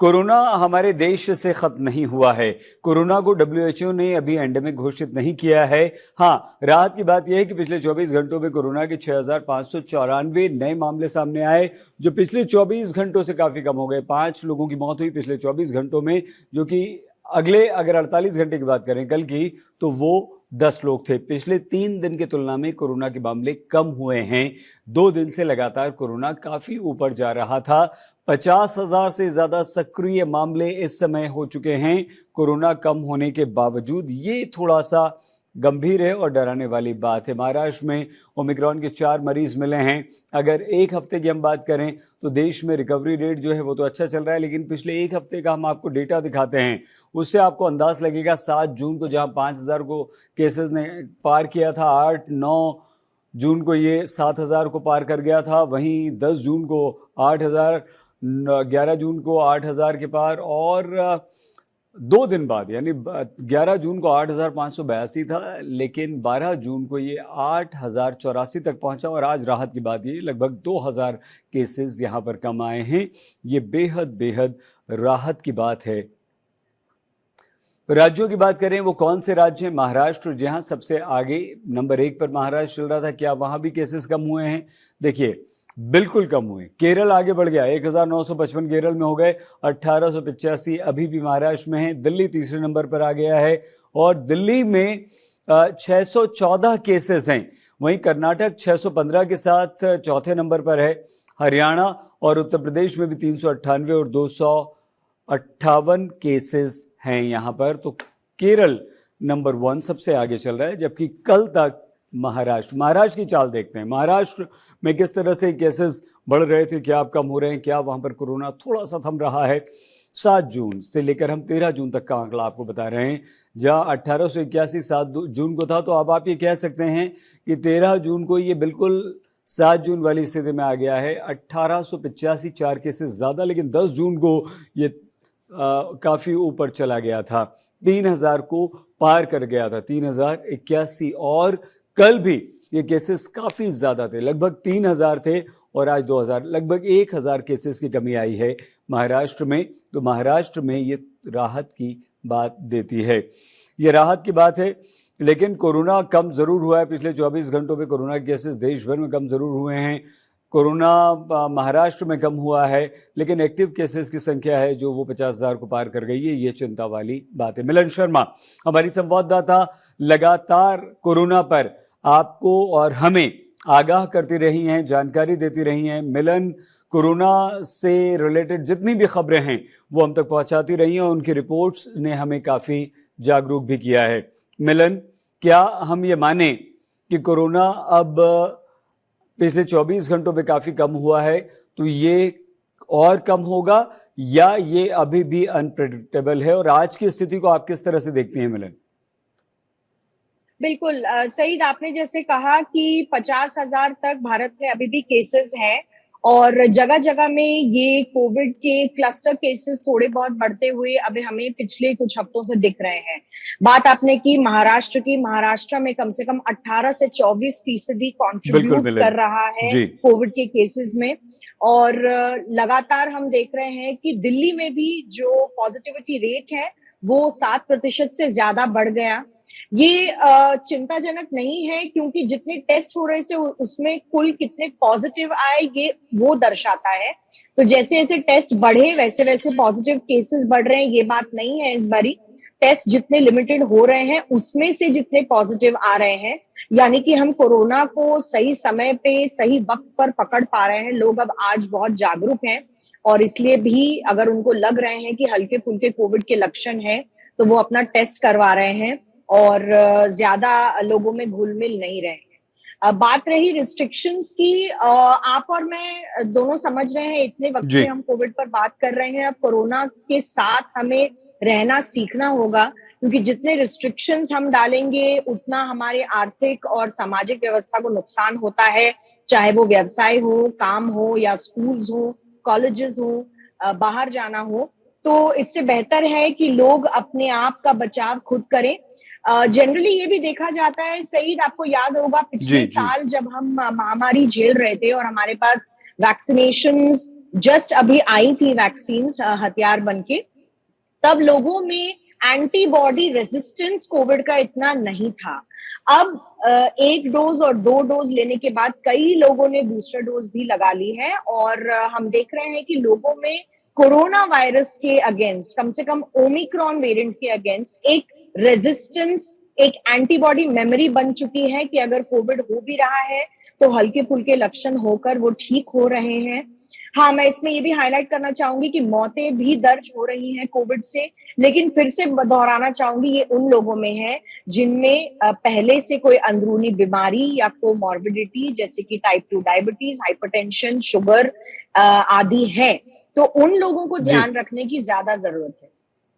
Corona हमारे देश से खत्म नहीं हुआ है। कोरोना को डब्ल्यूएचओ ने अभी एंडेमिक घोषित नहीं किया है। हाँ, राहत की बात यह है कि पिछले 24 घंटों में कोरोना के 6,594 नए मामले सामने आए, जो पिछले 24 घंटों से काफी कम हो गए। 5 लोगों की मौत हुई पिछले 24 घंटों में, जो कि अगर 48 घंटे की बात करें कल की, तो वो 10 लोग थे। पिछले 3 दिन की तुलना में कोरोना के मामले कम हुए हैं। 2 दिन से लगातार कोरोना काफी ऊपर जा रहा था। 50,000 से ज्यादा सक्रिय मामले इस समय हो चुके हैं। कोरोना कम होने के बावजूद ये थोड़ा सा गंभीर है और डराने वाली बात है। महाराष्ट्र में ओमिक्रॉन के 4 मरीज मिले हैं। अगर एक हफ्ते की हम बात करें तो देश में रिकवरी रेट जो है वो तो अच्छा चल रहा है, लेकिन पिछले एक हफ्ते का हम आपको डेटा दिखाते हैं, उससे आपको अंदाज लगेगा। 7 जून को जहां 5,000 को केसेस ने पार किया था, 8-9 जून को ये 7,000 को पार कर गया था। वहीं 10 जून को 8,000, 11 जून को 8,000 के पार, और 2 दिन बाद यानी 11 जून को 8,582 था, लेकिन 12 जून को ये 8,084 तक पहुंचा। और आज राहत की बात ये, लगभग 2,000 केसेस यहाँ पर कम आए हैं। ये बेहद बेहद राहत की बात है। राज्यों की बात करें, वो कौन से राज्य हैं? महाराष्ट्र जहां सबसे आगे, नंबर 1 पर महाराष्ट्र चल रहा था। क्या वहां भी केसेस कम हुए हैं? देखिए, बिल्कुल कम हुए। केरल आगे बढ़ गया, 1,955 केरल में हो गए, 1,885 अभी भी महाराष्ट्र में है। दिल्ली तीसरे नंबर पर आ गया है और दिल्ली में 614 केसेस हैं। वहीं कर्नाटक 615 के साथ चौथे नंबर पर है। हरियाणा और उत्तर प्रदेश में भी 398 और 258 केसेस हैं यहाँ पर। तो केरल नंबर 1 सबसे आगे चल रहा है, जबकि कल तक महाराष्ट्र की चाल देखते हैं। महाराष्ट्र में किस तरह से केसेस बढ़ रहे थे, क्या अब कम हो रहे हैं, क्या वहां पर कोरोना थोड़ा सा थम रहा है। 7 जून से लेकर हम 13 जून तक का आंकड़ा आपको बता रहे हैं। जहां 1881 7 जून को था, तो अब आप ये कह सकते हैं कि 13 जून को ये बिल्कुल 7 जून वाली स्थिति में आ गया है। 1885 4 केसेस ज्यादा, लेकिन 10 जून को ये काफी ऊपर चला गया था, 3,000 को पार कर गया था, 3,081। और कल भी ये केसेस काफी ज्यादा थे, लगभग 3,000 थे, और आज 2,000, लगभग 1,000 केसेस की कमी आई है महाराष्ट्र में। तो महाराष्ट्र में ये राहत की बात देती है। ये राहत की बात है, लेकिन कोरोना कम जरूर हुआ है। पिछले 24 घंटों में कोरोना के केसेस देश भर में कम जरूर हुए हैं। कोरोना महाराष्ट्र में कम हुआ है, लेकिन एक्टिव केसेस की संख्या है जो वो 50,000 को पार कर गई है। ये चिंता वाली बात है। मिलन शर्मा हमारी संवाददाता लगातार कोरोना पर आपको और हमें आगाह करती रही हैं, जानकारी देती रही हैं। मिलन कोरोना से रिलेटेड जितनी भी खबरें हैं वो हम तक पहुंचाती रही हैं, और उनकी रिपोर्ट्स ने हमें काफी जागरूक भी किया है। मिलन, क्या हम ये माने कि कोरोना अब पिछले 24 घंटों में काफी कम हुआ है, तो ये और कम होगा, या ये अभी भी अनप्रेडिक्टेबल है? और आज की स्थिति को आप किस तरह से देखती हैं मिलन? बिल्कुल सईद, आपने जैसे कहा कि 50,000 तक भारत में अभी भी केसेस हैं, और जगह जगह में ये कोविड के क्लस्टर केसेस थोड़े बहुत बढ़ते हुए अभी हमें पिछले कुछ हफ्तों से दिख रहे हैं। बात आपने की महाराष्ट्र की, महाराष्ट्र में कम से कम 18 से 24% कॉन्ट्रीब्यूट कर रहा है कोविड के केसेस में। और लगातार हम देख रहे हैं कि दिल्ली में भी जो पॉजिटिविटी रेट है वो 7% से ज्यादा बढ़ गया। ये चिंताजनक नहीं है, क्योंकि जितने टेस्ट हो रहे थे उसमें कुल कितने पॉजिटिव आए ये वो दर्शाता है। तो जैसे जैसे टेस्ट बढ़े वैसे वैसे पॉजिटिव केसेस बढ़ रहे हैं, ये बात नहीं है। इस बारी टेस्ट जितने लिमिटेड हो रहे हैं उसमें से जितने पॉजिटिव आ रहे हैं, यानी कि हम कोरोना को सही समय पे सही वक्त पर पकड़ पा रहे हैं। लोग अब आज बहुत जागरूक हैं, और इसलिए भी अगर उनको लग रहे हैं कि हल्के फुल्के कोविड के लक्षण हैं तो वो अपना टेस्ट करवा रहे हैं, और ज्यादा लोगों में घुल मिल नहीं रहे हैं। बात रही रिस्ट्रिक्शंस की, आप और मैं दोनों समझ रहे हैं, इतने वक्त से हम कोविड पर बात कर रहे हैं। अब कोरोना के साथ हमें रहना सीखना होगा, क्योंकि जितने रिस्ट्रिक्शंस हम डालेंगे उतना हमारे आर्थिक और सामाजिक व्यवस्था को नुकसान होता है, चाहे वो व्यवसाय हो, काम हो, या स्कूल्स हो, कॉलेजेस हो, बाहर जाना हो। तो इससे बेहतर है कि लोग अपने आप का बचाव खुद करें। जनरली ये भी देखा जाता है सईद, आपको याद होगा पिछले साल जब हम महामारी झेल रहे थे और हमारे पास वैक्सीनेशंस जस्ट अभी आई थी वैक्सीन हथियार बनके, तब लोगों में एंटीबॉडी रेजिस्टेंस कोविड का इतना नहीं था। अब 1 डोज और 2 डोज लेने के बाद कई लोगों ने बूस्टर डोज भी लगा ली है, और हम देख रहे हैं कि लोगों में कोरोना वायरस के अगेंस्ट, कम से कम ओमिक्रॉन वेरिएंट के अगेंस्ट एक रेजिस्टेंस, एक एंटीबॉडी मेमोरी बन चुकी है कि अगर कोविड हो भी रहा है तो हल्के फुल्के लक्षण होकर वो ठीक हो रहे हैं। हाँ, मैं इसमें ये भी हाईलाइट करना चाहूंगी कि मौतें भी दर्ज हो रही हैं कोविड से, लेकिन फिर से दोहराना चाहूंगी ये उन लोगों में है जिनमें पहले से कोई अंदरूनी बीमारी या कोमॉर्बिडिटी जैसे कि टाइप 2 डायबिटीज, हाइपरटेंशन, शुगर आदि है, तो उन लोगों को जी। ध्यान रखने की ज्यादा जरूरत है।